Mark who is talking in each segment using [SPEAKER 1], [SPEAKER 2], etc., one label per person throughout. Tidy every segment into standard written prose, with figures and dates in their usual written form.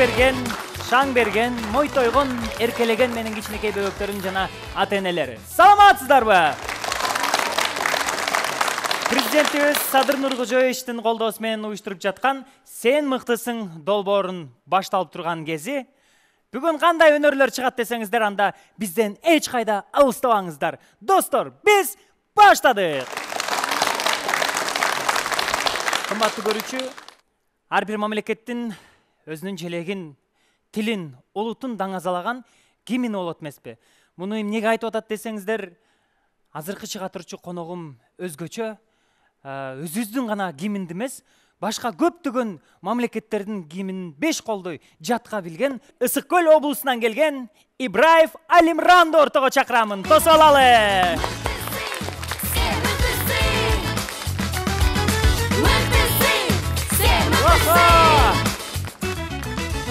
[SPEAKER 1] берген, шаң берген, мой тойгон, эркелеген менин кичинекей бөбөктөрүм жана ата-энелери. Саламатсыздарбы? Президентибиз Садыр Нуркожоевичтин колдоосу менен уюштуруп жаткан "Сен мыктысың" долбоорун башталып турган кези. Бүгүн кандай өнөрлөр чыгат десеңиздер, анда бизден эч кайда алыстабаңыздар. Достор, биз баштадык. Кымбаттуу көрүүчү, ар бир мамлекеттин өзүнүн желегин, тилин, улутун даңазалаган гимни болот эмеспи? Муну эмнеге айтып атат десеңиздер, азыркы чыга турчу коногум өзгөчө, өзүбүздүн гана гимнди эмес, башка көптөгөн мамлекеттердин гимнин беш колдой жатка билген, Ысык Көл облусунан келген Ибраев Алимранды ортого чакырамын. Тосуп алалы.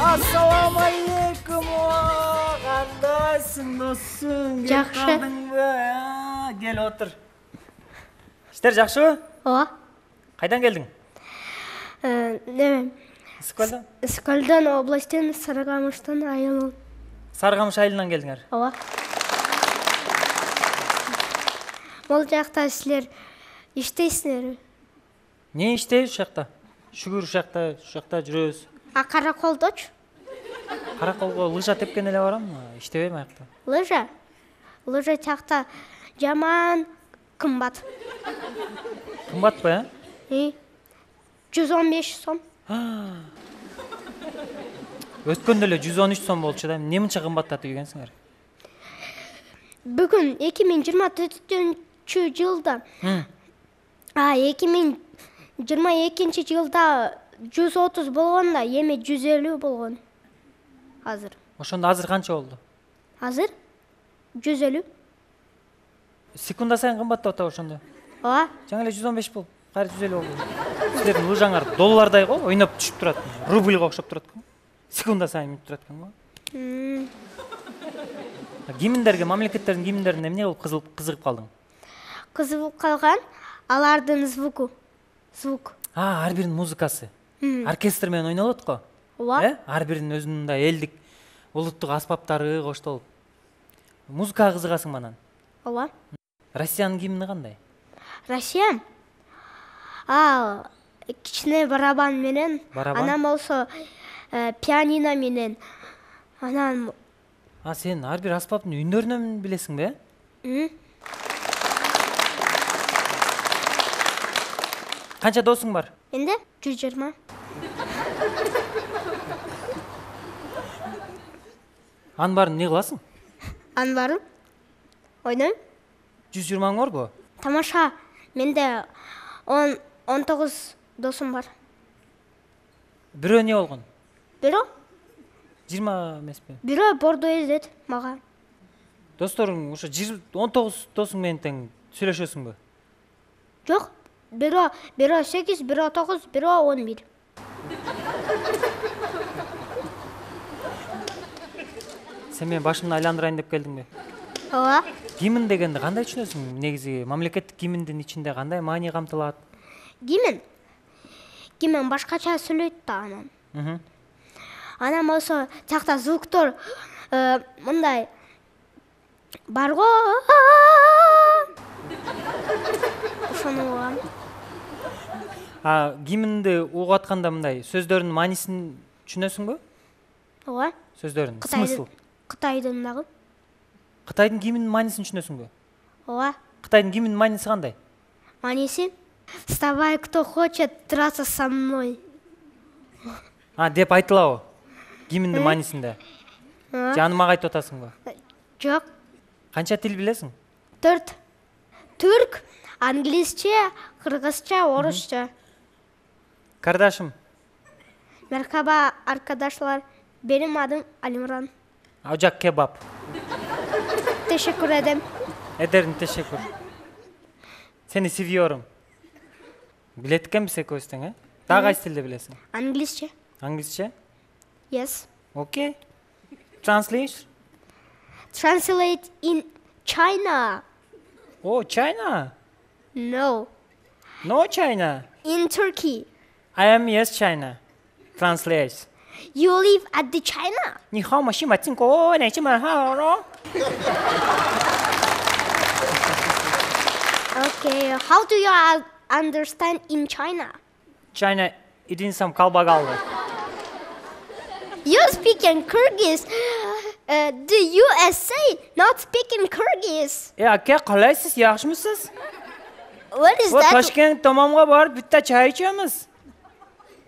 [SPEAKER 1] Ассаламу алейкум. Кандайсың, досум?
[SPEAKER 2] Жакшы.
[SPEAKER 1] Кел отур. Иштер жакшыбы?
[SPEAKER 2] Ооба.
[SPEAKER 1] Кайдан келдиң? Ысык Көлдөн?
[SPEAKER 2] Ысык Көлдөн, областтын Сарыгамыштын айылы.
[SPEAKER 1] Сарыгамыш айылынан келдиңер?
[SPEAKER 2] Ооба. Бул жакта силер иштейсиңерби?
[SPEAKER 1] Не иштейбиз ушул жакта? Шүгүр ушул жакта жүрөбүз.
[SPEAKER 2] Караколдочу?
[SPEAKER 1] Караколго лыжа тепкен эле барам, иштебейм аякта.
[SPEAKER 2] Лыжа? Лыжа жакта жаман кымбат.
[SPEAKER 1] Кымбатпы,
[SPEAKER 2] 115 сом.
[SPEAKER 1] Өткөндө эле 113 сом болчу да. Эмне мынча кымбаттатып ийгенсиңер?
[SPEAKER 2] Бүгүн 2024 жылда 2022 жылда 130 болгондо, эми 150 болгон. Азыр.
[SPEAKER 1] Ошондо азыр канча болду?
[SPEAKER 2] Азыр 150.
[SPEAKER 1] Секунда сайын кымбаттап атабы ошондо?
[SPEAKER 2] Ооба.
[SPEAKER 1] Жаңы эле 115 болуп, кайра 150 болду. Силердин лыжаңар доллардай го, ойноп түшүп турат. Рубльга окшоп турат го. Секунда сайын мүнүп турат экен го. Гимндерге, мамлекеттердин гимндерине эмне болуп кызыгып калдың?
[SPEAKER 2] Кызыгып калган алардын звук.
[SPEAKER 1] Ар биринин музыкасы. Оркестр менен ойнолот го.
[SPEAKER 2] Ооба.
[SPEAKER 1] Ар биринин өзүнүн мындай элдик, улуттук аспаптары коштолуп. Музыкага кызыгасың манан?
[SPEAKER 2] Ооба.
[SPEAKER 1] Россиянын гимни кандай?
[SPEAKER 2] Россия? Кичине барабан менен, анан болсо пианино менен. Анан
[SPEAKER 1] Сен ар бир аспаптын үндөрүнөн билесиңби? Канча досуң бар?
[SPEAKER 2] Менде 120.
[SPEAKER 1] Анын баарын эмне кыласың?
[SPEAKER 2] Анын баарын ойнойм.
[SPEAKER 1] 120 барбы?
[SPEAKER 2] Тамаша. Менде 19 досум бар.
[SPEAKER 1] Бирөө эмне болгон?
[SPEAKER 2] Бирөө
[SPEAKER 1] 20 эмеспи?
[SPEAKER 2] Бирөө бордо эзет мага.
[SPEAKER 1] Досторуң ошо 19 досуң менен тең сүйлөшөсүңбү?
[SPEAKER 2] Жок. Бирөө 8, бирөө 9, бирөө 11.
[SPEAKER 1] Сен менин башымды айландырайын деп келдиңби?
[SPEAKER 2] Ооба.
[SPEAKER 1] Гимн дегенди кандай түшүнөсүң? Негизи мамлекеттик гимндин ичинде кандай маани камтылат?
[SPEAKER 2] Гимн башкача сүйлөйт да анан. Анан болсо жакта звуктор мындай бар го. Ошону угам.
[SPEAKER 1] Гимнди угуп атканда мындай сөздөрдүн маанисин түшүнөсүңбү?
[SPEAKER 2] Ооба.
[SPEAKER 1] Сөздөрдүн смысл.
[SPEAKER 2] Кытайдын дагы.
[SPEAKER 1] Кытайдын гимнинин маанисин түшүнөсүңбү?
[SPEAKER 2] Ооба.
[SPEAKER 1] Кытайдын гимнинин мааниси кандай?
[SPEAKER 2] Мааниси: "Вставай, кто хочет драться со мной."
[SPEAKER 1] Деп айтылабы? Гимндин маанисинде. Жаны мага айтып атасыңбы?
[SPEAKER 2] Жок.
[SPEAKER 1] Канча тил билесиң?
[SPEAKER 2] 4. Түрк, англисче, кыргызча, орусча.
[SPEAKER 1] Кардашым.
[SPEAKER 2] Мерхаба, arkadaşlar. Benim adım Alimran.
[SPEAKER 1] Ocak kebap.
[SPEAKER 2] Teşekkür ederim.
[SPEAKER 1] Ederim, teşekkür. Seni seviyorum. Билет экенбиз экөөбүз тең, Дагы кайсы тилде билесиң?
[SPEAKER 2] Англисче.
[SPEAKER 1] Англисче?
[SPEAKER 2] Yes.
[SPEAKER 1] Okay. Translate?
[SPEAKER 2] Translate in China.
[SPEAKER 1] Oh, China.
[SPEAKER 2] No.
[SPEAKER 1] No China.
[SPEAKER 2] In Turkey.
[SPEAKER 1] I am yes China. Translate.
[SPEAKER 2] You live at the China? Okay, how do you understand in China?
[SPEAKER 1] China eating some kalbagallı.
[SPEAKER 2] You speak in Kyrgyz. The USA not speaking Kyrgyz.
[SPEAKER 1] Aka qalaysiz, yaxshimisiz?
[SPEAKER 2] What is
[SPEAKER 1] Va
[SPEAKER 2] that?
[SPEAKER 1] Toshkent tomonga borib bitta choy ichamiz.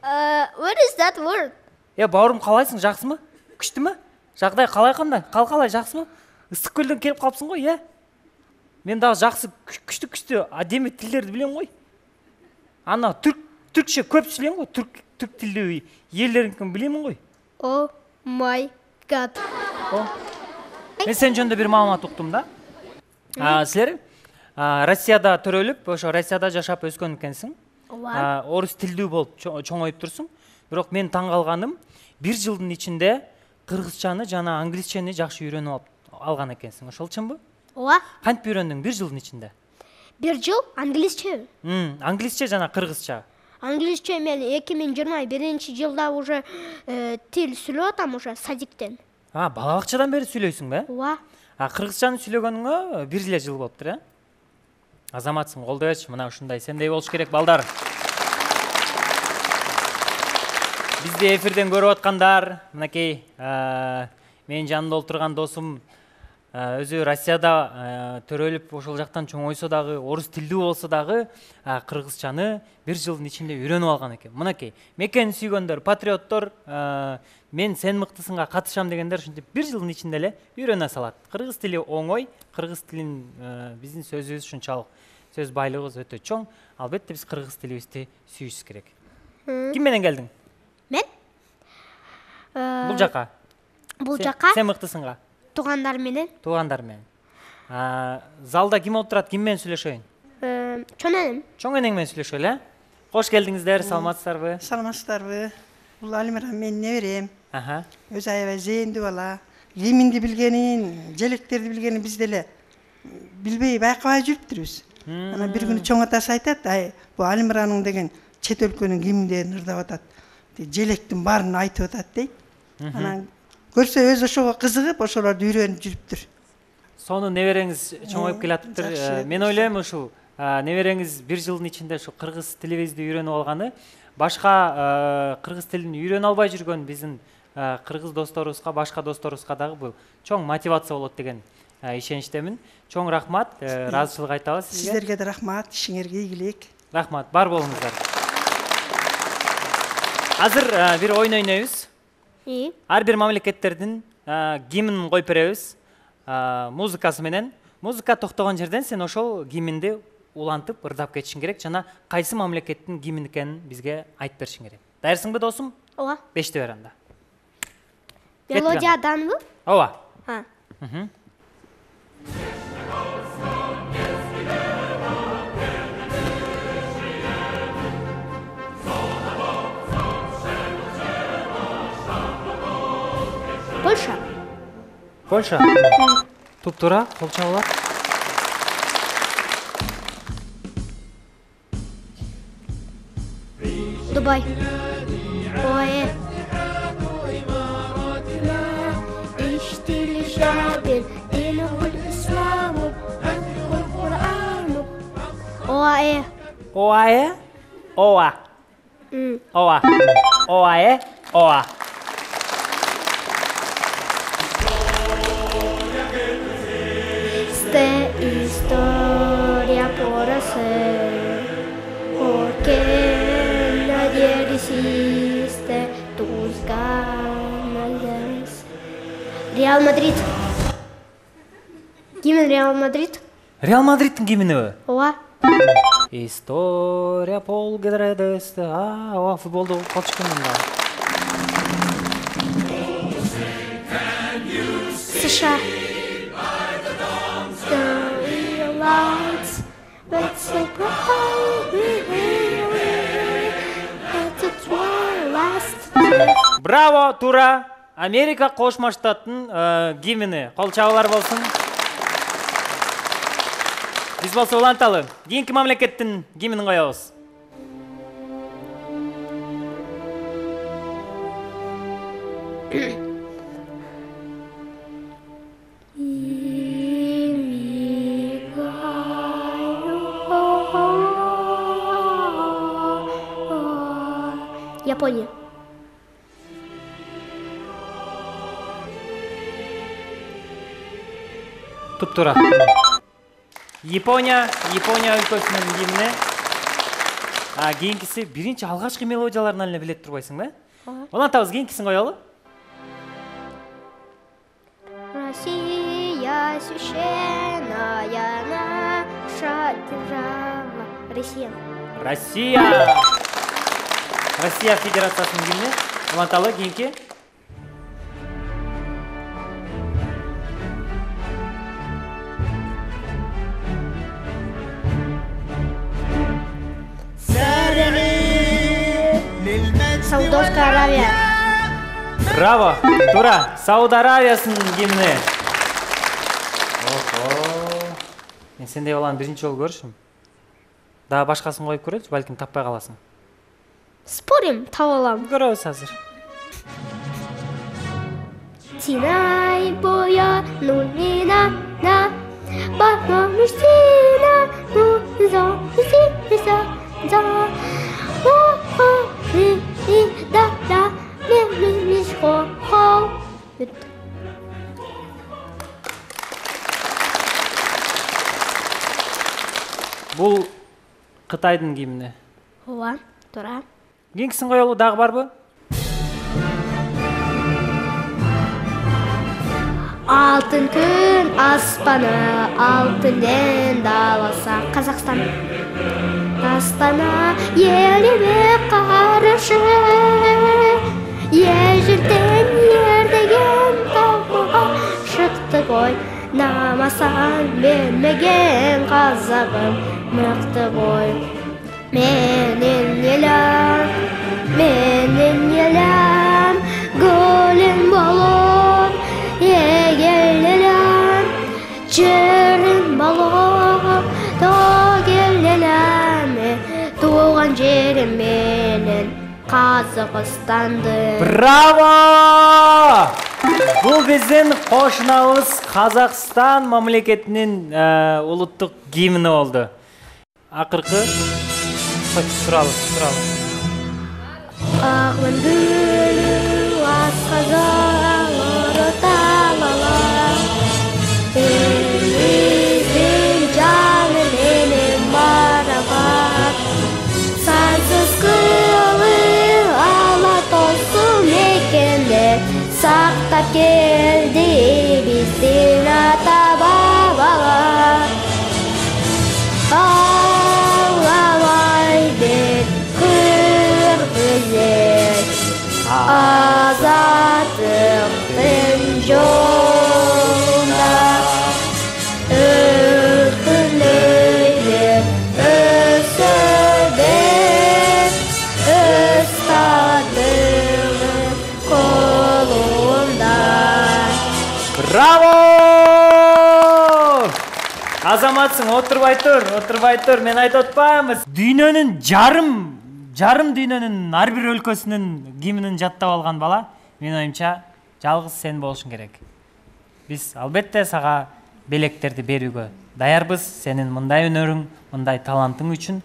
[SPEAKER 2] What is that word?
[SPEAKER 1] Baurum qalaysiz, yaxshimi? Kuchdimi? Жағдай қалай қандай? Қалай, жақсымы? Ыстықкөлден келіп қалыпсың ғой, иә? Мен дағы жақсы күшті әдемі тілдерді білем ғой. Ана түркше көп сөйлем ғой, түрк тілді елдерін білемін ғой.
[SPEAKER 2] Oh my god.
[SPEAKER 1] Мен сен жөнінде бір мағлұмат ұқтым да. Сілер Россияда төрөлүп, ошо Россияда жашап өскөн экенсиң. Орыс тілдүү болуп чоңоюп турсуң. Бирок мен таң калганым, 1 жылдын ичинде кыргызчаны жана англисчени жакшы үйрөнүп алган экенсиң. Ошол чынбы?
[SPEAKER 2] Ооба.
[SPEAKER 1] Кантип үйрөндүң 1 жылдын ичинде?
[SPEAKER 2] 1 жыл англисче.
[SPEAKER 1] Англисче жана кыргызча.
[SPEAKER 2] Англисче мен 2021-жылда уже тил сүйлөп атам уже садиктен.
[SPEAKER 1] Балабакчадан бери сүйлөйсүң бе?
[SPEAKER 2] Ооба.
[SPEAKER 1] Кыргызчаны сүйлөгөнүңө 1 эле жыл болуптур, э? Азаматсың, колдойчу, мына ушундай сендей болуш керек, балдар. Бизди эфирден көрүп аткандар, мынакей, менин жанымда отурган досум өзү Россияда төрөлүп, ошол жактан чоңойсо дагы, орус тилдүү болсо дагы, кыргызчаны 1 жылдын ичинде үйрөнүп алган экен. Мынакей, мекени сүйгөндөр, патриоттор, мен сен мыктысыңга катышам дегендер ушинтип 1 жылдын ичинде эле үйрөнө салат. Кыргыз тили оңой, кыргыз тилин биздин сөзүбүз ушунчалык, сөз байлыгыбыз өтө чоң. Албетте биз кыргыз тилибизди сүйүшүбүз керек. Ким менен келдиң?
[SPEAKER 2] Мен?
[SPEAKER 1] Бул жака.
[SPEAKER 2] Бул жака?
[SPEAKER 1] Сен мыктысыңга?
[SPEAKER 2] Туугандар менен.
[SPEAKER 1] Туугандар менен. Залда ким отурат, ким менен сүйлөшөйүн?
[SPEAKER 2] Чоң энем.
[SPEAKER 1] Чоң энең менен сүйлөшөлү, э? Кош келдиңиздер, саламатсыздарбы?
[SPEAKER 3] Саламатсыздарбы? Бул Алимиран менин неберем.
[SPEAKER 1] Өзү
[SPEAKER 3] аябай зээндүү бала. Киминди билгенин, желектерди билгенин биз деле билбей байкабай жүрүптүрбүз. Ана бир күнү чоң атасы айтат, бул Алимиранның деген чет өлкөнүн киминдерин ырдап атат. Желектин баарын айтып атат дейт. Анан көрсө өзү ошого кызыгып, ошолорду үйрөнүп жүрүптүр.
[SPEAKER 1] Сону небереңиз чоңоюп келатыптыр. Мен ойлойм ушул небереңиз 1 жылдын ичинде ушу кыргыз тилибизди үйрөнүп алганы, башка кыргыз тилин үйрөнө албай жүргөн биздин кыргыз досторубузга, башка досторубузга дагы бул чоң мотивация болот деген ишеничтемин. Чоң рахмат, ыраазычылык айтабыз сизге.
[SPEAKER 3] Сиздерге да рахмат, ишиңерге ийгилик.
[SPEAKER 1] Рахмат, бар болуңуздар. Азыр бир ойун ойнойбуз. Ар бир мамлекеттердин гимнин коюп беребиз. Музыкасы менен. Музыка токтогон жерден сен ошол гимнди улантып, ырдап кетишиң керек жана кайсы мамлекеттин гимни экенин бизге айтып беришиң керек. Даярсыңбы досум?
[SPEAKER 2] Ооба.
[SPEAKER 1] 5-ти бер анда.
[SPEAKER 2] Мелодияданбы?
[SPEAKER 1] Ооба.
[SPEAKER 2] Польша.
[SPEAKER 1] Польша. Туп-тура, кол чабуулар.
[SPEAKER 2] Дубай. Ой. ОАЭ.
[SPEAKER 1] ОАЭ? ОА. ОА. ОАЭ? ОА.
[SPEAKER 2] Esta historia por hacer, porque nadie resiste tus ganas. Реал Мадрид. Гимн Реал Мадрид.
[SPEAKER 1] Реал Мадридтин гимни.
[SPEAKER 2] Ооба.
[SPEAKER 1] История полгода. Ооба, футболду калчыкмын да.
[SPEAKER 2] США.
[SPEAKER 1] Браво, тура! Америка Кошмо Штаттын гимни. Кол чабуулар болсун. Биз болсо уланталы. Кийинки мамлекеттин гимнин коебуз.
[SPEAKER 2] Япония.
[SPEAKER 1] Туп-тура. Япония өлкөсүнүн гимни. Кийинкиси биринчи алгачкы мелодияларын эле билет турбайсыңбы? Улантабыз, кийинкисин коелу.
[SPEAKER 2] Россия священная наша держава.
[SPEAKER 1] Россия Федерациясынын гимни. Уланталы, кийинки.
[SPEAKER 2] Саудовская Аравия.
[SPEAKER 1] Браво, тура. Сауд Аравиясынын гимни. Мен сендей баланы биринчи жолу көрүшүм. Дагы башкасын коюп көрөчү, балким таппай каласың.
[SPEAKER 2] Спорим, таба алам.
[SPEAKER 1] Көрөбүз азыр.
[SPEAKER 2] Синай боя нулина на бахмамштина за да миш хо.
[SPEAKER 1] Бул Кытайдын гимни.
[SPEAKER 2] Ооба, туура.
[SPEAKER 1] Кийинкисин коелу, дагы барбы?
[SPEAKER 2] Алтын күн аспаны, алтын ден даласы. Казакстан. Астана еліме қарышы, ежірден ердеген тауға шықты ғой. Намасан бермеген қазағым мықты ғой. Менің елім, гүлім болып, егелелім, жерім болып, төгелелім, туған жерім менің Қазақстанды.
[SPEAKER 1] Браво! Бул биздин кошунабыз Казакстан мамлекетинин улуттук гимни болду. Акыркы туралы.
[SPEAKER 2] Ағын гүлі асқазалары талала, Еліміздің жаны менен марапат, сансыз қылы ала тосу мекенде сақтап келді біздің ата бабалар. Ağlamay bir kırmızı azadlıktın yolunda ürkülüydü özsöde ıstadığın kolunda.
[SPEAKER 1] Bravo! Азаматсың, отурбай тур, мен айтып атпаймыз. Дүйнөнүн жарым дүйнөнүн ар бир өлкөсүнүн гимнин жаттап алган бала, мен оюмча, жалгыз сен болушуң керек. Биз албетте сага белектерди берүүгө даярбыз. Сенин мындай өнөрүң, мындай талантың үчүн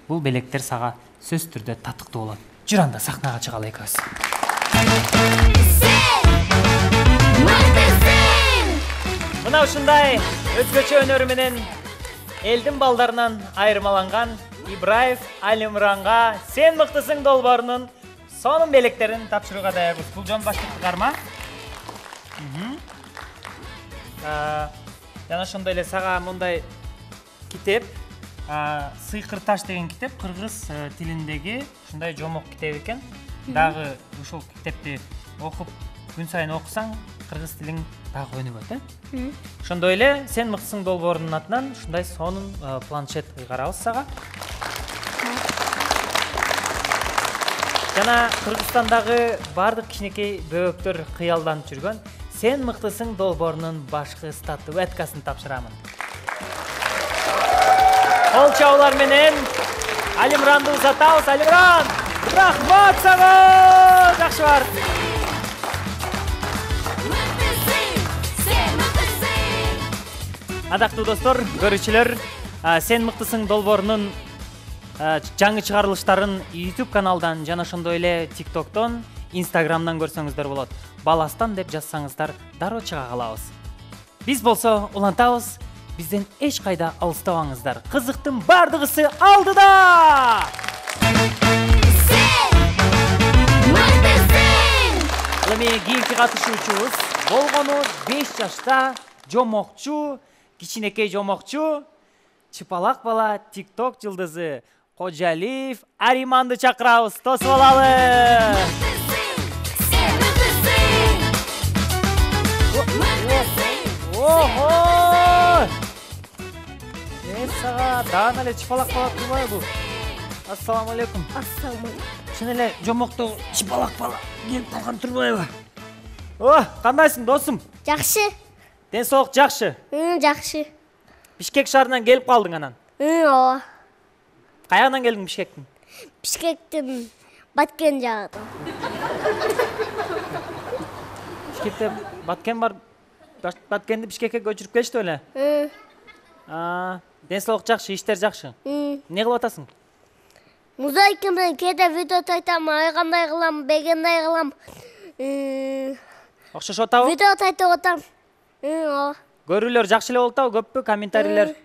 [SPEAKER 1] бул белектер сага сөзсүз түрдө татыктуу болот. Жүр анда сахнага чыгалы экөөбүз. Мына ушундай өзгөчө өнөрү менен элдин балдарынан айырмаланган Ибраев Алимранга сен мыктысың долбоорунун сонун белектерин тапшырууга даярбыз. Бул жон баштыктык арма. Жана ошондой эле сага мындай китеп, Сыйкыр таш деген китеп, кыргыз тилиндеги ушундай жомок китеп экен. Дагы ушул китепти окуп, күн сайын окусаң, кыргыз тилиң дагы өнүгөт, Ошондой эле сен мыктысың долбоорунун атынан ушундай сонун планшет ыйгарабыз сага. Жана Кыргызстандагы бардык кичинекей бөбөктөр кыялданып жүргөн сен мыктысың долбоорунун башкы статуэткасын тапшырамын. Кол чабуулар менен Алимранды узатабыз. Алимран, рахмат сага! Жакшы бар. Адактуу достор, көрүүчүлөр, сен мыктысың долбоорунун жаңы чыгарылыштарын YouTube каналдан жана ошондой эле TikToктон, Instagramдан көрсөңүздөр болот. Баластан деп жазсаңыздар дароо чыга калабыз. Биз болсо улантабыз, бизден эч кайда алыстабаңыздар. Кызыктын бардыгысы алдыда! Ал эми кийинки катышуучубуз болгону 5 жашта жомокчу, кичинекей жомокчу, чыпалак бала TikTok жылдызы Кожалиев Ариманды чакырабыз. Тосуп алалы. Ого! Сага даана эле чыпалак бала турбайбы? Ассаламу алейкум.
[SPEAKER 2] Ассаламу алейкум.
[SPEAKER 1] Чын эле жомоктогу чыпалак бала келип калган турбайбы? Кандайсың, досум?
[SPEAKER 2] Жакшы.
[SPEAKER 1] Ден соолук жакшы.
[SPEAKER 2] Жакшы.
[SPEAKER 1] Бишкек шаарынан келип калдың анан.
[SPEAKER 2] Ооба.
[SPEAKER 1] Каягынан келдиң Бишкектин?
[SPEAKER 2] Бишкектин Баткен жагынан.
[SPEAKER 1] Бишкекте Баткен бар. Баткенди Бишкекке көчүрүп келишти беле? Ден соолук жакшы, иштер жакшы. Эмне кылып атасың?
[SPEAKER 2] Музыка менен кээде видео тайтам, ай кандай кылам, бегендай кылам.
[SPEAKER 1] Окшошуп атабы?
[SPEAKER 2] Видео тайтып атам. Ооба.
[SPEAKER 1] Көрүүлөр жакшы эле болуп атабы, көппү комментарийлер?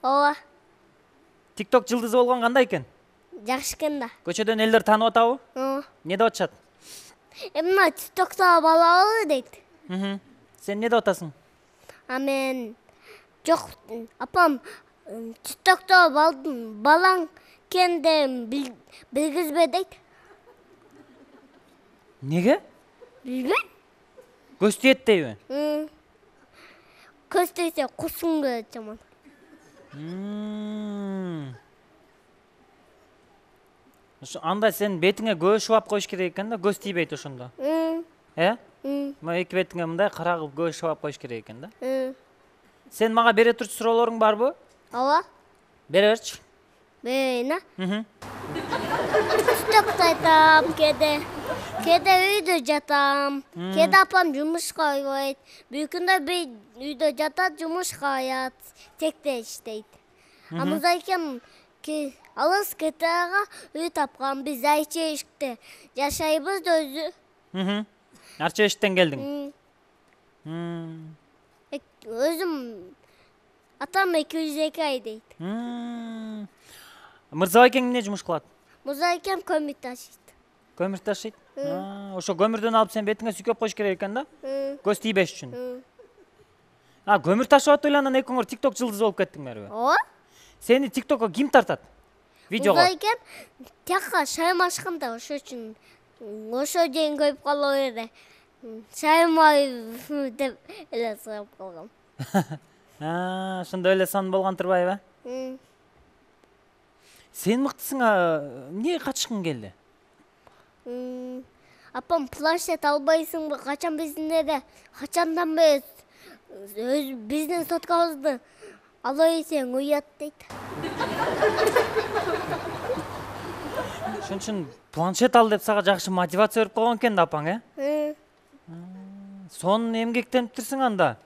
[SPEAKER 2] Ооба.
[SPEAKER 1] TikTok жылдызы болгон кандай экен?
[SPEAKER 2] Жакшы экен да.
[SPEAKER 1] Көчөдөн элдер таанып атабы?
[SPEAKER 2] Ооба.
[SPEAKER 1] Эмне деп атышат?
[SPEAKER 2] Эмне TikTokто балалы дейт.
[SPEAKER 1] Сен эмне деп атасың?
[SPEAKER 2] Мен жок, апам TikTokто балаң кенде билгизбе дейт.
[SPEAKER 1] Неге?
[SPEAKER 2] Билбейм.
[SPEAKER 1] Көз тиет дейби?
[SPEAKER 2] Көз тийсе кусуң келет жаман.
[SPEAKER 1] Анда сен бетиңе көз шубап коюш керек экен да, көз тийбейт ошондо. Эки бетиңе мындай кара кылып көз шубап коюш керек экен да. Сен мага бере турчу суроолоруң барбы?
[SPEAKER 2] Ооба.
[SPEAKER 1] Бере берчи.
[SPEAKER 2] Берейин, TikTokто айтам, кээде үйдө жатам, кээде апам жумушка койбойт, бүгүндө үйдө жатат, жумушка аят, текте иштейт. Музайкем алыс кетага үй тапкан, биз айча эшикте жашайбыз да өзү.
[SPEAKER 1] Арча эшиктен келдиң?
[SPEAKER 2] Өзүм атам 202 ай дейт.
[SPEAKER 1] Мырзабайкең эмне жумуш кылат?
[SPEAKER 2] Музайкем көмүр ташыйт.
[SPEAKER 1] Көмүр ташыйт? Ошо көмүрдөн алып сен бетиңе сүйкөп коюш керек экен да? Көз тийбеш үчүн. Көмүр ташып атып эле анан экөөңөр TikTok жылдызы болуп кеттиңерби?
[SPEAKER 2] Ооба.
[SPEAKER 1] Сени TikTokко ким тартат? Видеого?
[SPEAKER 2] Музайкем тияка шайым ашканда, ошо үчүн ошо жеген көйүп кала берди. Шаймай деп эле сурап калгам.
[SPEAKER 1] Ошондой эле сан болгон турбайбы? Сен мыктысың, эмне катышкың келди?
[SPEAKER 2] Апам планшет албайсыңбы? Качан биздин качандан бери биздин соткабызды ала берсең уят дейт.
[SPEAKER 1] Ошон үчүн планшет ал деп сага жакшы мотивация берип койгон экен да апаң, Сонун эмгектениптирсиң анда.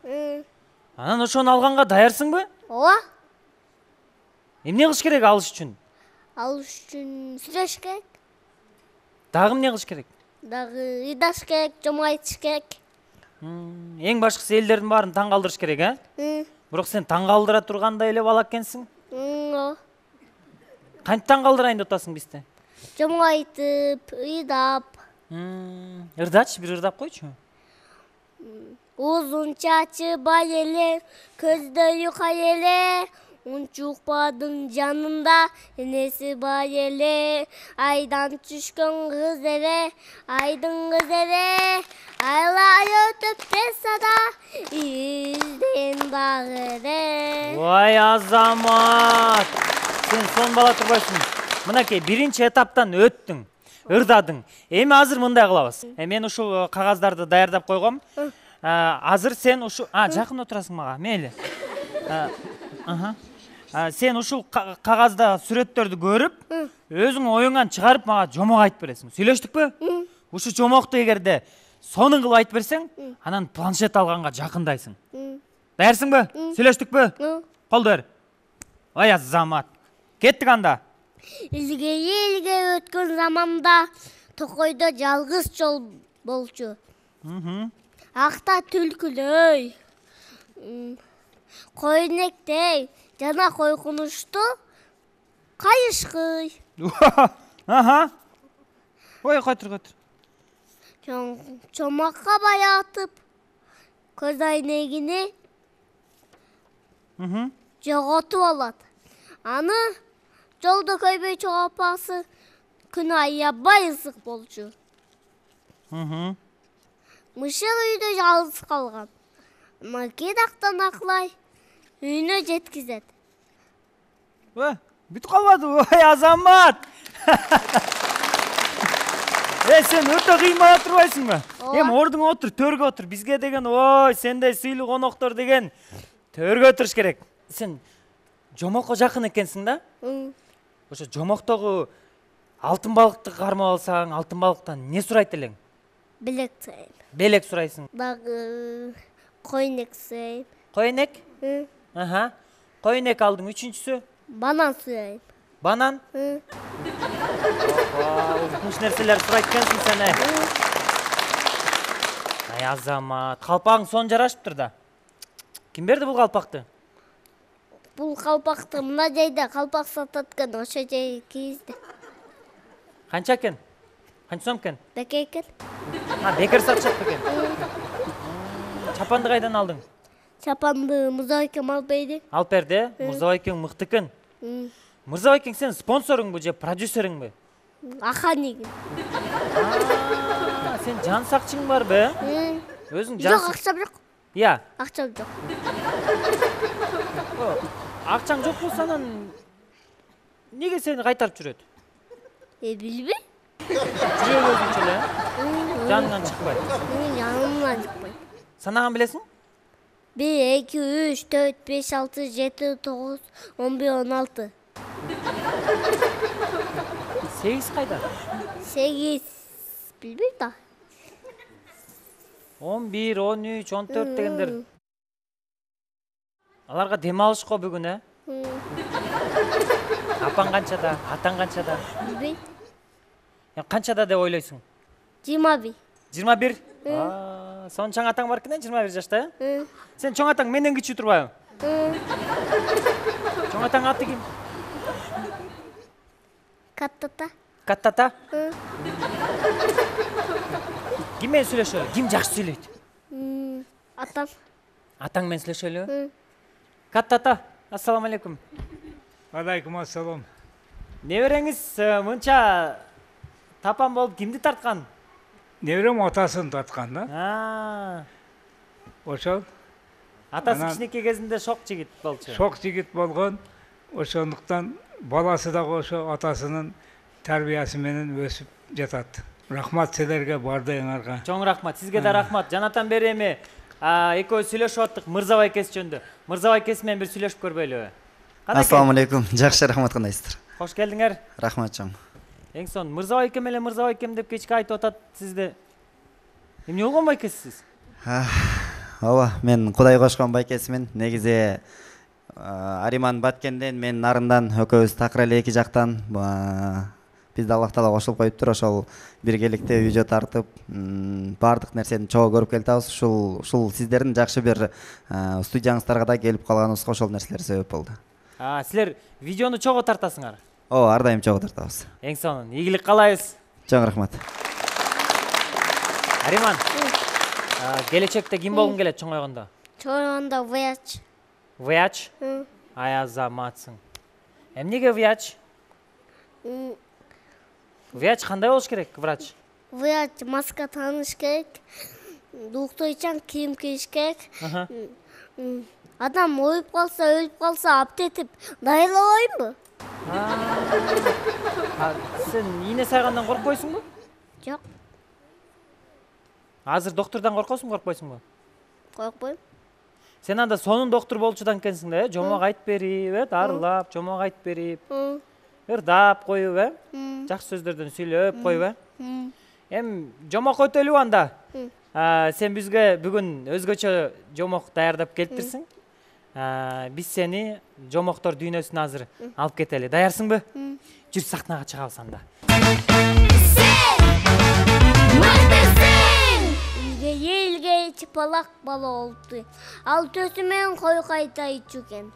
[SPEAKER 1] Анан ошону алганга даярсыңбы?
[SPEAKER 2] Ооба.
[SPEAKER 1] Эмне кылыш керек алыш үчүн?
[SPEAKER 2] Алыш үчүн сүйлөш керек.
[SPEAKER 1] Дагы эмне кылыш керек?
[SPEAKER 2] Дагы ыйдаш керек, жомайтыш керек.
[SPEAKER 1] Эң башкысы элдердин баарын таң калтырыш керек, Бирок сен таң калтыра тургандай эле бала экенсиң.
[SPEAKER 2] Ооба.
[SPEAKER 1] Кантип таң калтырайын деп атасың бизди?
[SPEAKER 2] Жомайтып, ыйдап.
[SPEAKER 1] Ырдачы, бир ырдап койчу.
[SPEAKER 2] Uzun çaçı bayele, közleri hayele, unçukpadın canında enesi bayele, aydan çıkın kız eve, aydın kız eve, aylar ötüp tesada, yüzden bağıre.
[SPEAKER 1] Vay azamat! Sen son bala turбайсың. Мынакей, биринчи этаптан өттүң, ырдадың. Эми азыр мындай кылабыз. Мен ушул кагаздарды даярдап койгом. Азыр сен ушул жакын отурасың мага, мейли. Сен ушул кагазда сүрөттөрдү көрүп, өзүң оюңан чыгарып мага жомок айтып бересиң. Сүйлөштүкпү? Ушул жомокту эгерде сонун кылып айтып берсең, анан планшет алганга жакындайсың. Даярсыңбы? Сүйлөштүкпү? Кол бер. Ой азамат. Кеттик анда.
[SPEAKER 2] Илгери өткөн заманда Токойдо жалгыз жол болчу. Акта түлкүлөй, койнектей жана койкунучтуу кайышкый.
[SPEAKER 1] Аха. Ой, кайтыр.
[SPEAKER 2] Чомакка баятып, көз айнегини жоготуп алат. Аны жолдо көйбөй чогуу апасы күнү аябай ысык болчу. Мышык үйдө жалгыз калган. Македактан аклай үйүнө жеткизет.
[SPEAKER 1] Бүт калбады. Ой, азамат. Сен өтө кыймай отурбайсыңбы? Эми ордуңа отур, төргө отур. Бизге деген, ой, сендей сыйлуу коноктор деген төргө отуруш керек. Сен жомокко жакын экенсиң да? Ошо жомоктогу алтын балыкты кармап алсаң, алтын балыктан не сурайт элең?
[SPEAKER 2] Белек сурайм.
[SPEAKER 1] Белек сурайсың.
[SPEAKER 2] Дагы койнек сурайм.
[SPEAKER 1] Койнек? Аха. Койнек алдың, үчүнчүсү?
[SPEAKER 2] Банан сурайм.
[SPEAKER 1] Банан? Укмуш нерселер сурайт экенсиң сен. Ай азамат, калпагың сон жарашыптыр да. Ким берди бул калпакты?
[SPEAKER 2] Бул калпакты мына жайда калпак сатат экен, ошо жай кийизди.
[SPEAKER 1] Канча экен? Канча сом экен?
[SPEAKER 2] Бекер экен.
[SPEAKER 1] Бекер сатышат экен. Чапанды кайдан алдың?
[SPEAKER 2] Чапанды Мырзабайкем алып берди.
[SPEAKER 1] Алып берди. Мырзабайкең мыкты экен. Мырзабайкең сен спонсоруңбу же продюсериңби?
[SPEAKER 2] Аханигин.
[SPEAKER 1] Сен жан сакчың барбы? Өзүң жан
[SPEAKER 2] Жок, акчам жок.
[SPEAKER 1] Иә.
[SPEAKER 2] Акчам жок.
[SPEAKER 1] Акчаң жок болсо анан неге сени кайтарып жүрөт?
[SPEAKER 2] Билбейм.
[SPEAKER 1] Жүрөк өзүнчө эле. Жаныңан чыкпайт.
[SPEAKER 2] Жанымдан чыкпайт.
[SPEAKER 1] Санаган билесиң?
[SPEAKER 2] 1, 2, 3, 4, 5, 6, 7, 9, 11, 16.
[SPEAKER 1] 8 кайда?
[SPEAKER 2] 8. Билбейм да.
[SPEAKER 1] 11, 13, 14 дегендер. Аларга дем алыш го бүгүн, Апаң канчада, атаң канчада?
[SPEAKER 2] Билбейм.
[SPEAKER 1] Канчада деп ойлойсуң?
[SPEAKER 2] 21.
[SPEAKER 1] 21? Сон чоң атаң бар экен, 21 жашта, Сен чоң атаң менден кичүү турбайбы? Чоң атаң аты ким?
[SPEAKER 2] Каттата.
[SPEAKER 1] Каттата? Ким менен сүйлөшөлү? Ким жакшы сүйлөйт?
[SPEAKER 2] Атам.
[SPEAKER 1] Атаң менен сүйлөшөлү? Каттата, ассаламу алейкум.
[SPEAKER 4] Алейкум ассалам.
[SPEAKER 1] Небереңиз мынча тапан болуп кимди тарткан?
[SPEAKER 4] Неберем атасын тарткан да. Ошол.
[SPEAKER 1] Атасы кичинекей кезинде шок жигит болчу.
[SPEAKER 4] Шок жигит болгон. Ошондуктан баласы дагы ошо атасынын тарбиясы менен өсүп жатат. Рахмат силерге, бардыгыңарга.
[SPEAKER 1] Чоң рахмат. Сизге да рахмат. Жанатан бери эми экөөбүз сүйлөшүп аттык Мырзабайкес жөнүндө. Мырзабайкес менен бир сүйлөшүп көрбөйлүбү?
[SPEAKER 5] Ассаламу алейкум. Жакшы, рахмат, кандайсыздар?
[SPEAKER 1] Кош келдиңер.
[SPEAKER 5] Рахмат чоң.
[SPEAKER 1] Эң сон Мырзабайкем эле Мырзабайкем деп кечке айтып атат сизде. Эмне болгон байкесисиз?
[SPEAKER 5] Ооба, мен Кудай кошкон байкесимин. Негизи Ариман Баткенден, мен Нарындан, экөөбүз такыр эле эки жактан. Бизди Аллах Таала кошулуп коюптур. Ошол биргеликте видео тартып, баардык нерсени чогуу көрүп келатабыз. Ушул сиздердин жакшы бир студияңыздарга да келип калганыбызга ошол нерселер себеп болду.
[SPEAKER 1] Силер видеону чогуу тартасыңар?
[SPEAKER 5] Ооба, ар дайым чогуу тартабыз.
[SPEAKER 1] Эң сонун, ийгилик каалайбыз.
[SPEAKER 5] Чоң рахмат.
[SPEAKER 1] Ариман, келечекте ким болгуң келет чоңойгондо?
[SPEAKER 2] Чоңойгондо врач.
[SPEAKER 1] Врач? Ай азаматсың. Эмнеге врач? Врач кандай болуш керек, врач?
[SPEAKER 2] Врач маска тааныш керек, доктойчан кийим кийиш керек. Адам өлүп калса аптетип дайырлабайбы?
[SPEAKER 1] Сен ийне сайгандан коркпойсуңбу?
[SPEAKER 2] Жок.
[SPEAKER 1] Азыр доктордон коркосуңбу, коркпойсуңбу?
[SPEAKER 2] Коркпойм.
[SPEAKER 1] Сен анда сонун доктор болчудан экенсиң да, жомок айтып берип, дарылап, жомок айтып берип, ырдап коюп, жакшы сөздөрдөн сүйлөп коюп. Эми жомок өтөлүбү анда? Сен бізге бүгін өзгөчө жомок даярдап келиптирсиң. Биз сени жомоктор дүйнөсүнө азыр алып кетели. Даярсыңбы? Жүр сахнага чыгабыз анда.
[SPEAKER 2] Елге чыпалак бала олду. Ал төсүмен кой кайта ичүкен.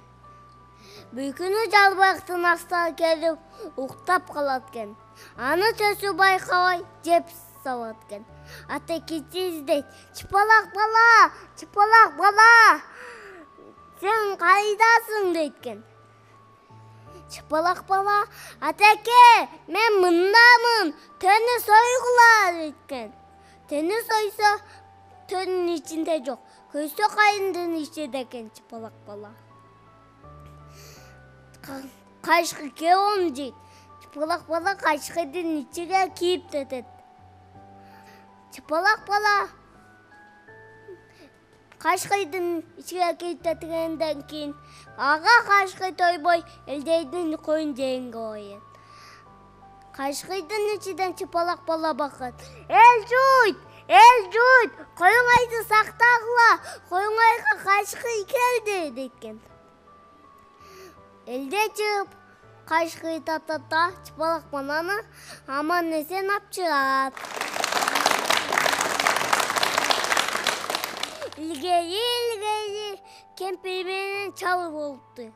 [SPEAKER 2] Бүкүнү жалбактын астына келип уктап калат экен. Аны төсү байкабай жеп сабат экен. Ата кетиздейт. Чыпалак бала, сен кайдасың дейткен. Чыпалак бала, атаке, мен мындамын, тени сойгула дейткен. Тени сойсо, төнүн ичинде жок, көйсө кайындын ичинде экен чыпалак бала. Кайшкы кеом дейт. Чыпалак бала кайшкыдын ичиге кийип кетет. Чыпалак бала кайшкыдын ичиге кийип кеткенден кийин ага кайшкы тойбой элдейдин коюн жегенге коет. Кайшкыдын ичинен чыпалак бала бакат. Эл жуйт, коюңайды сактагыла, коюңайга кайшкы келди дейткен. Элде чыгып кайшкы татата чыпалак баланы аман эсен алып чыгат. Илгери кемпир менен чалы болупту.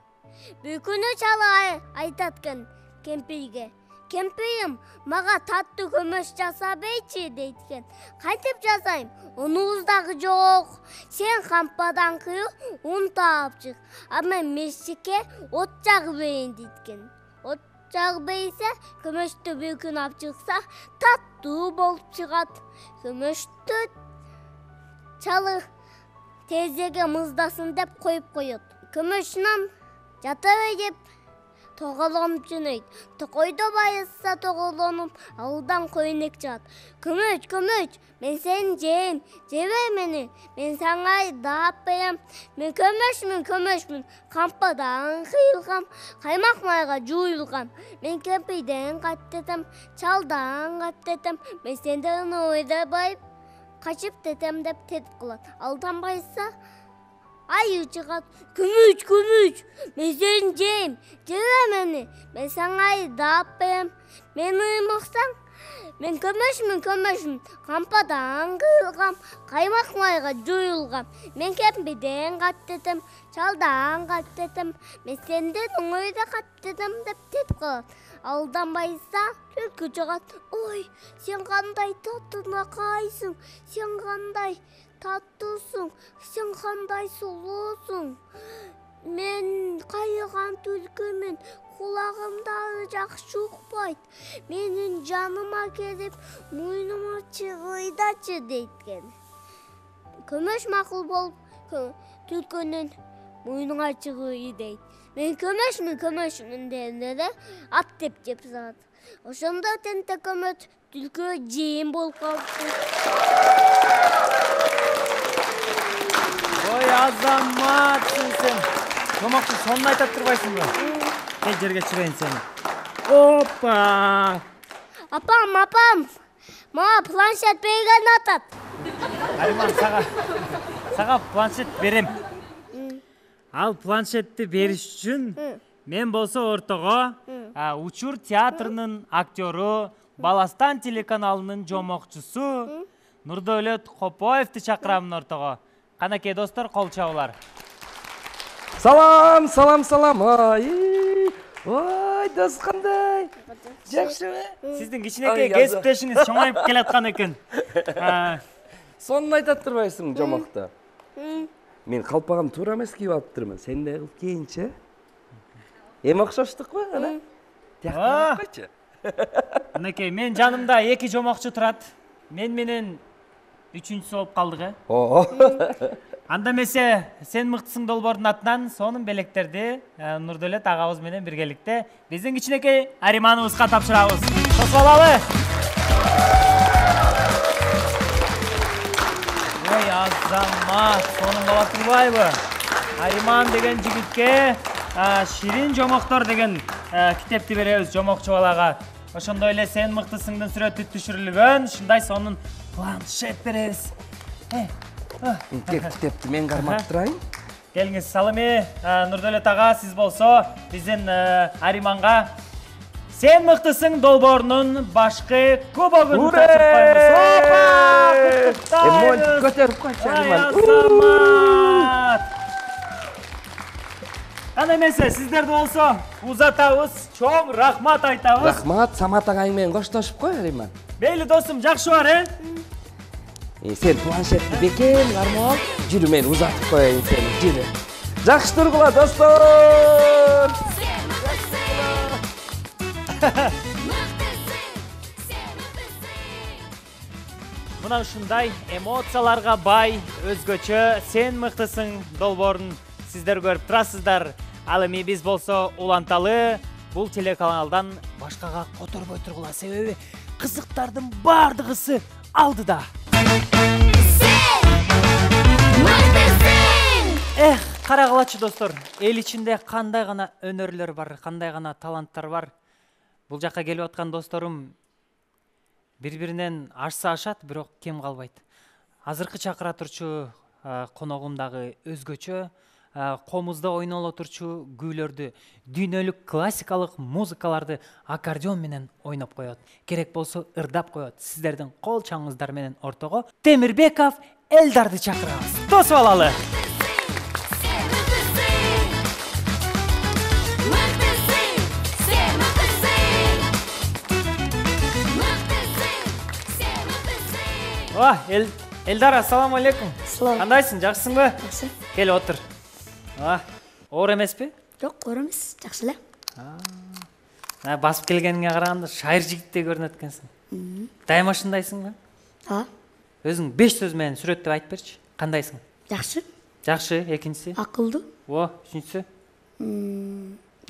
[SPEAKER 2] Бүкүнү чалы айтат экен кемпирге. Кемпирим, мага таттуу көмөш жасабейчи дейткен. Кантип жасайм? Унубуздагы жок. Сен кампадан кыйып, ун таап чык. А мен мешикке от жагып берейин дейткен. От жагып берсе, көмөштү бүкүн алып чыкса, таттуу болуп чыгат. Көмөштү чалы тезеге мыздасын деп коюп коет. Көмөшүнөн жатабай деп тоголонуп жөнөйт. Токойдо байыса тоголонуп, алдан койнек чыгат. Көмөч, мен сени жейм, жебей мени. Мен саңа даап берем. Мен көмөшмүн. Кампадан кыйылгам, каймак майга жуюлгам. Мен кемпирден каттетем, чалдан каттетем. Мен сенден ойдобай качып тетем деп тетип кылат. Алдан байыса ай чыгат. Көмөч, мен сени жейм, жебе мени. Мен саңа даап берем. Мен ыймыксаң, мен көмөшмүн. Кампадан кыйылгам, каймак майга жуюлгам. Мен кемпирден каттетем, чалдан каттетем. Мен сенден оңойдо каттетем деп тетип калат. Алдан байыса түлкү чыгат. Ой, сен кандай татынакайсың, сен кандай таттуусуң, сен кандай сулуусуң. Мен кайыган түлкүмүн, кулагымда жакшы укпайт. Менин жаныма келип, мойнума чыгыйдачы дейткен. Көмөш макул болуп, түлкүнүн мойнуна чыгый дейт. Мен көмөшмүн дегенде ат деп жеп салат. Ошондо тенте көмөч түлкү жейин болуп калыптыр.
[SPEAKER 1] Ой, азаматсың сен. Жомоктун сонун айтат турбайсыңбы? Кел жерге чыгайын сени. Опа!
[SPEAKER 2] Апам, мага планшет берген атат.
[SPEAKER 1] Ариман, сага планшет берем. Ал планшетти бериш үчүн мен болсо ортого Учур театрынын актёру, Баластан телеканалынын жомокчусу Нурдөөлөт Копоевди чакырамын ортого. Канакей достор, кол чабуулар.
[SPEAKER 6] Салам. Ой, дос кандай? Жакшыбы?
[SPEAKER 1] Сиздин кичинекей кесиптешиңиз чоңоюп келаткан экен.
[SPEAKER 6] Сонун айтат турбайсың жомокто. Мен калпагым туура эмес кийип алыптырмын. Сен да кылып кийинчи. Эми окшоштукпу, ана? Тияктан койчу.
[SPEAKER 1] Анакей, мен жанымда эки жомокчу турат. Мен менен үчүнчүсү болуп калдык,
[SPEAKER 6] Оо.
[SPEAKER 1] Анда эмесе, сен мыктысың долбоордун атынан сонун белектерди Нурдөөлөт агабыз менен биргеликте биздин кичинекей Аримановубузга тапшырабыз. Кошуп алалы. Ой, азамат, сонун боло турбайбы? Ариман деген жигитке Ширин жомоктор деген китепти беребиз жомокчу балага. Ошондой эле сен мыктысыңдын сүрөтү түшүрүлгөн, ушундай сонун планшет беребиз.
[SPEAKER 6] Кепти мен карматтырайын.
[SPEAKER 1] Келиңиз, салыми. Нурдөлөт ага, сиз болсо биздин Ариманга Сен мыктысың долбоорунун башкы кубогун тапшырып коебуз.
[SPEAKER 6] Эмон көтөрүп койчу Ариман.
[SPEAKER 1] Азамат. Кандай эмесе, сиздерди болсо узатабыз, чоң рахмат айтабыз.
[SPEAKER 6] Рахмат, Самат агайың менен коштошуп кой, Ариман.
[SPEAKER 1] Мейли досум, жакшы бар,
[SPEAKER 6] Сен планшетти бекем кармап, жүрү мен узатып коеюн сени, жүрү. Жакшы тургула, достор.
[SPEAKER 1] Мына ушундай эмоцияларга бай, өзгөчө Сен мыктысың долбоорун сиздер көрүп турасыздар. Ал эми биз болсо уланталы бул телеканалдан башкага которбой тургула, себеби кызыктардын бардыгысы алдыда. Карагылачы достор, эл ичинде кандай гана өнөрлөр бар, кандай гана таланттар бар. Бул жакка келип аткан досторум бири-биринен ашса ашат, бирок кем калбайт. Азыркы чакыра турчу коногум дагы өзгөчө, комузда ойноло турчу күүлөрдү, дүйнөлүк классикалык музыкаларды аккордеон менен ойноп коет. Керек болсо ырдап коет. Сиздердин кол чаңыңыздар менен ортого Темирбеков Элдарды чакырабыз. Тосуп алалы. Элдар, ассаламу алейкум. Кандайсың, жакшысыңбы?
[SPEAKER 2] Жакшы.
[SPEAKER 1] Кел отур. Оор эмеспи?
[SPEAKER 2] Жок, оор эмес, жакшы эле.
[SPEAKER 1] Басып келгениңе караганда шайыр жигиттей көрүнөт экенсиң. Дайыма ушундайсыңбы? Өзүң 5 сөз менен сүрөттөп айтып берчи. Кандайсың?
[SPEAKER 2] Жакшы.
[SPEAKER 1] Жакшы, экинчиси?
[SPEAKER 2] Акылдуу.
[SPEAKER 1] Үчүнчүсү?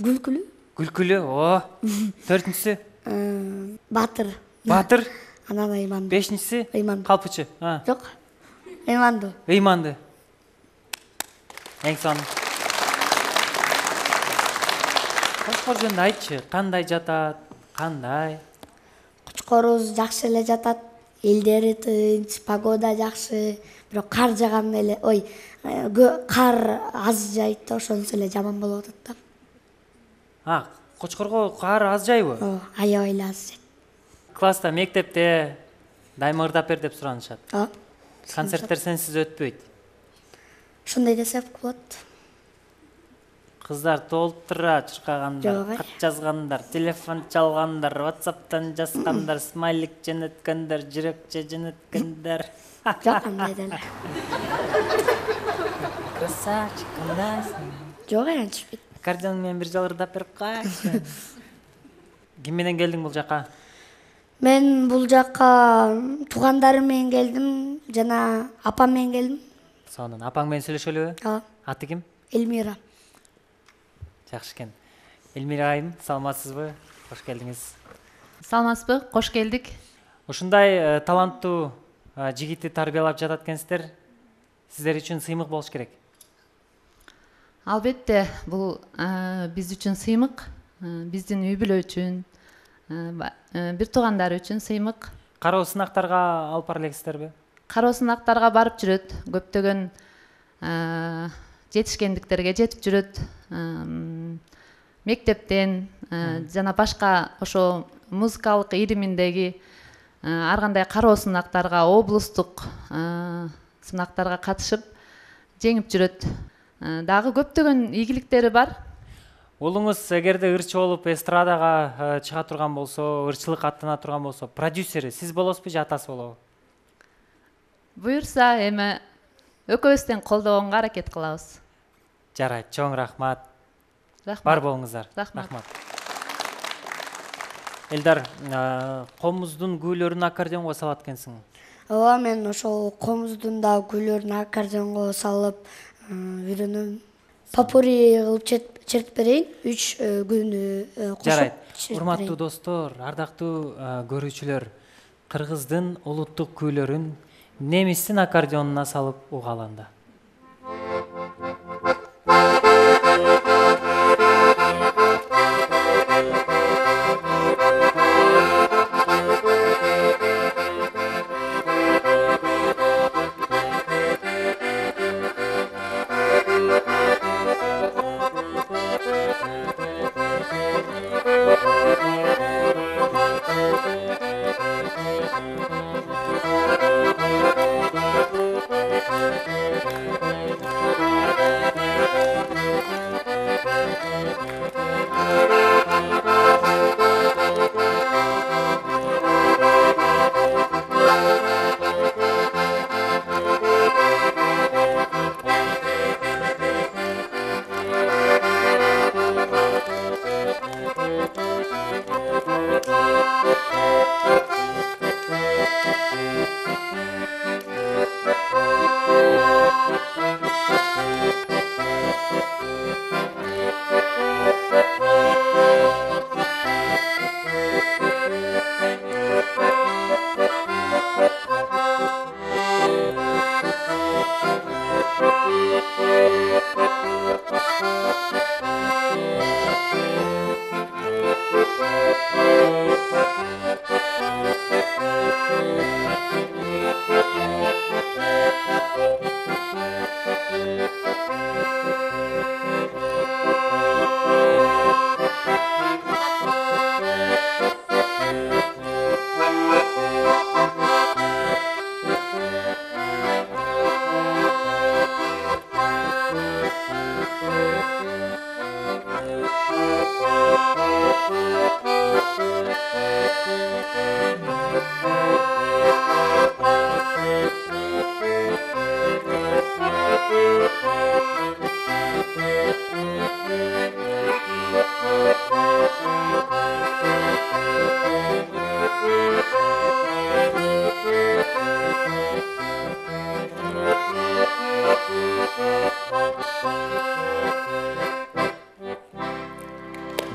[SPEAKER 2] Күлкүлүү.
[SPEAKER 1] Күлкүлүү, Төртүнчүсү?
[SPEAKER 2] Батыр.
[SPEAKER 1] Батыр?
[SPEAKER 2] Анан ыймандуу.
[SPEAKER 1] Бешинчиси?
[SPEAKER 2] Ыймандуу.
[SPEAKER 1] Калпычы?
[SPEAKER 2] Жок. Ыймандуу.
[SPEAKER 1] Ыйманды. Эң сонун. Кочкор жөнүндө айтчы, кандай жатат, кандай?
[SPEAKER 2] Кочкорубуз жакшы эле жатат. Элдери тынч, погода жакшы. Бирок кар жаган эле, кар аз жайт да, ошонусу эле жаман болуп атат да.
[SPEAKER 1] Кочкорго кар аз жайбы?
[SPEAKER 2] Аябай эле аз жайт.
[SPEAKER 1] Класста, мектепте дайыма ырдап бер деп суранышат. Концерттер сенсиз өтпөйт.
[SPEAKER 2] Ошондой десек болот.
[SPEAKER 1] Кыздар толтура чыркагандар, кат жазгандар, телефон чалгандар, WhatsApp'тан жазгандар, смайлик жөнөткөндөр, жүрөкчө жөнөткөндөр.
[SPEAKER 2] Жок, андай деле.
[SPEAKER 1] Красавчик, кандайсың?
[SPEAKER 2] Жок, антишпейт.
[SPEAKER 1] Аккордеон менен бир жолу ырдап берип койчу. Ким менен келдиң бул жака?
[SPEAKER 2] Мен бул жака туугандарым менен келдим, жана апам менен келдим.
[SPEAKER 1] Сонун, апаң менен сүйлөшөлүбү? Аты ким?
[SPEAKER 2] Элмира.
[SPEAKER 1] Жакшы экен. Элмира айым, саламатсызбы? Кош келдиңиз.
[SPEAKER 7] Саламатсызбы? Кош келдик.
[SPEAKER 1] Ушундай таланттуу жигитти тарбиялап жатат экенсиздер. Сиздер үчүн сыймык болуш керек.
[SPEAKER 7] Албетте, бул биз үчүн сыймык, биздин үй бүлө үчүн, бир туугандар үчүн сыймык.
[SPEAKER 1] Кароо сынактарга алып бара элексиздерби?
[SPEAKER 7] Кароо сынактарга барып жүрөт, көптөгөн жетишкендиктерге жетип жүрөт. Мектептен жана башка ошо музыкалык илиминдеги ар кандай кароо сынактарга, облустук сынактарга катышып жеңип жүрөт. Дагы көптөгөн ийгиликтери бар.
[SPEAKER 1] Улуңуз эгерде ырчы болуп эстрадага чыга турган болсо, ырчылык аттана турган болсо, продюсери сиз болосузбу же атасы болобу?
[SPEAKER 7] Буюрса, эми экөөбүздөн колдогонго аракет кылабыз.
[SPEAKER 1] Жарайт, чоң рахмат.
[SPEAKER 7] Рахмат.
[SPEAKER 1] Бар болуңуздар.
[SPEAKER 7] Рахмат.
[SPEAKER 1] Элдар, комуздун күүлөрүн аккордеонго салат экенсиң.
[SPEAKER 2] Ооба, мен ошол комуздун да күүлөрүн аккордеонго салып үйрөнөм. Попури кылып чертип берейин. 3 күнү кошуп.
[SPEAKER 1] Жарайт. Урматтуу достор, ардактуу көрүүчүлөр, кыргыздын улуттук күүлөрүн немистин аккордеонуна салып угаланда.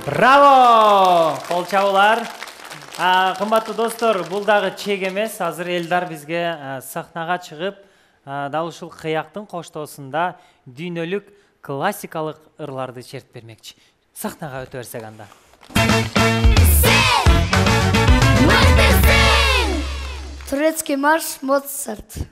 [SPEAKER 1] Браво! Кол чабуулар. Кымбаттуу достор, бул дагы чек эмес. Азыр Элдар бизге сахнага чыгып, дал ушул кыяктын коштоосунда дүйнөлүк классикалык ырларды чертип бермекчи. Сахнага өтө берсек анда.
[SPEAKER 2] Турецкий марш Моцарт.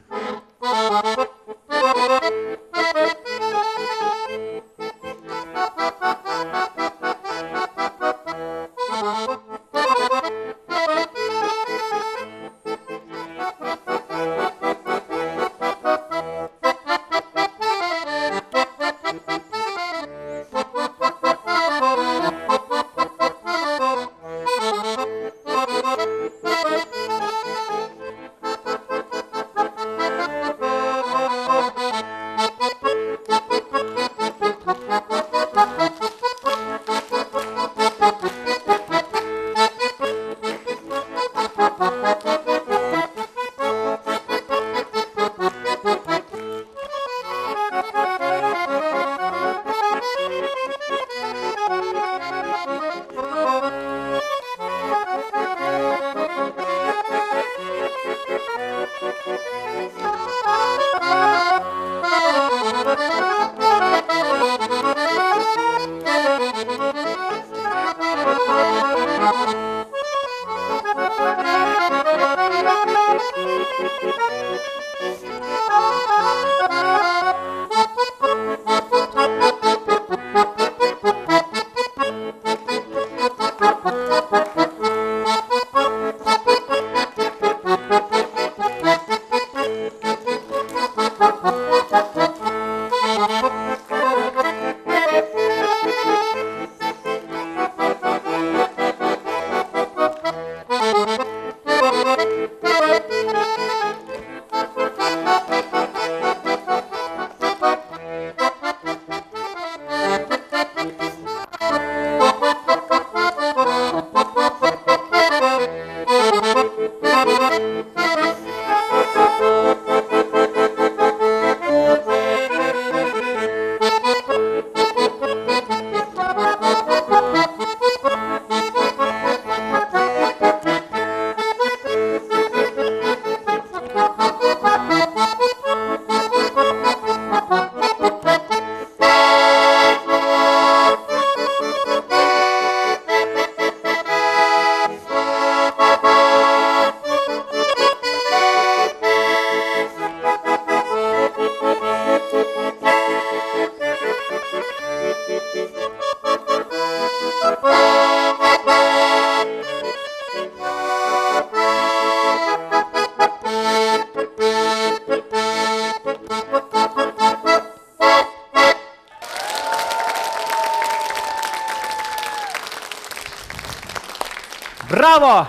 [SPEAKER 1] Браво!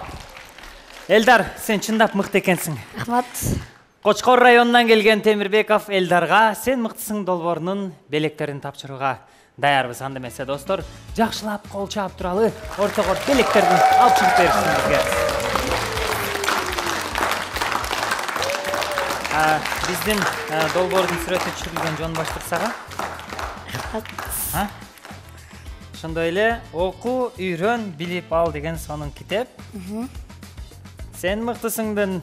[SPEAKER 1] Элдар, сен чындап мыкты экенсиң.
[SPEAKER 2] Рахмат.
[SPEAKER 1] Кочкор районунан келген Темирбеков Элдарга сен мыктысың долбоорунун белектерин тапшырууга даярбыз. Анда эмесе достор, жакшылап кол чаап туралы, ортогор белектерди алып чыгып беришиңизге. Биздин долбоордун сүрөтү түшүрүлгөн жон баштырсага. Ошондой эле оку, үйрөн, билип ал деген сонун китеп. Сен мыктысыңдын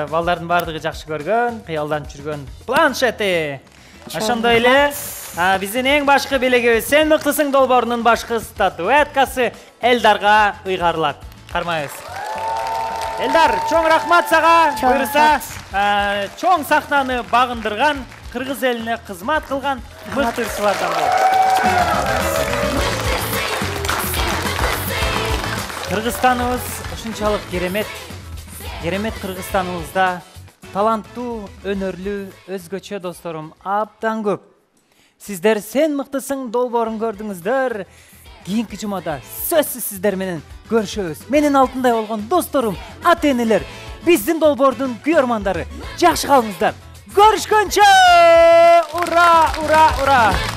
[SPEAKER 1] балдардын бардыгы жакшы көргөн, кыялдан жүргөн планшети. Ошондой эле биздин эң башкы белегибиз сен мыктысың долбоорунун башкы статуэткасы Элдарга ыйгарылат. Кармайбыз. Элдар, чоң рахмат сага. Буюрса, чоң сахнаны багындырган кыргыз элине кызмат кылган мыкты сыйлатам. Кыргызстаныбыз ушунчалык керемет. Керемет Кыргызстаныбызда таланттуу, өнөрлүү, өзгөчө досторум абдан көп. Сиздер сен мыктысың долбоорун көрдүңүздөр. Кийинки жумада сөзсүз сиздер менен көрүшөбүз. Менин алтындай болгон досторум, ата-энелер, биздин долбоордун күйөрмандары, жакшы калыңыздар. Görüşkünçe! Ura, ura, ura!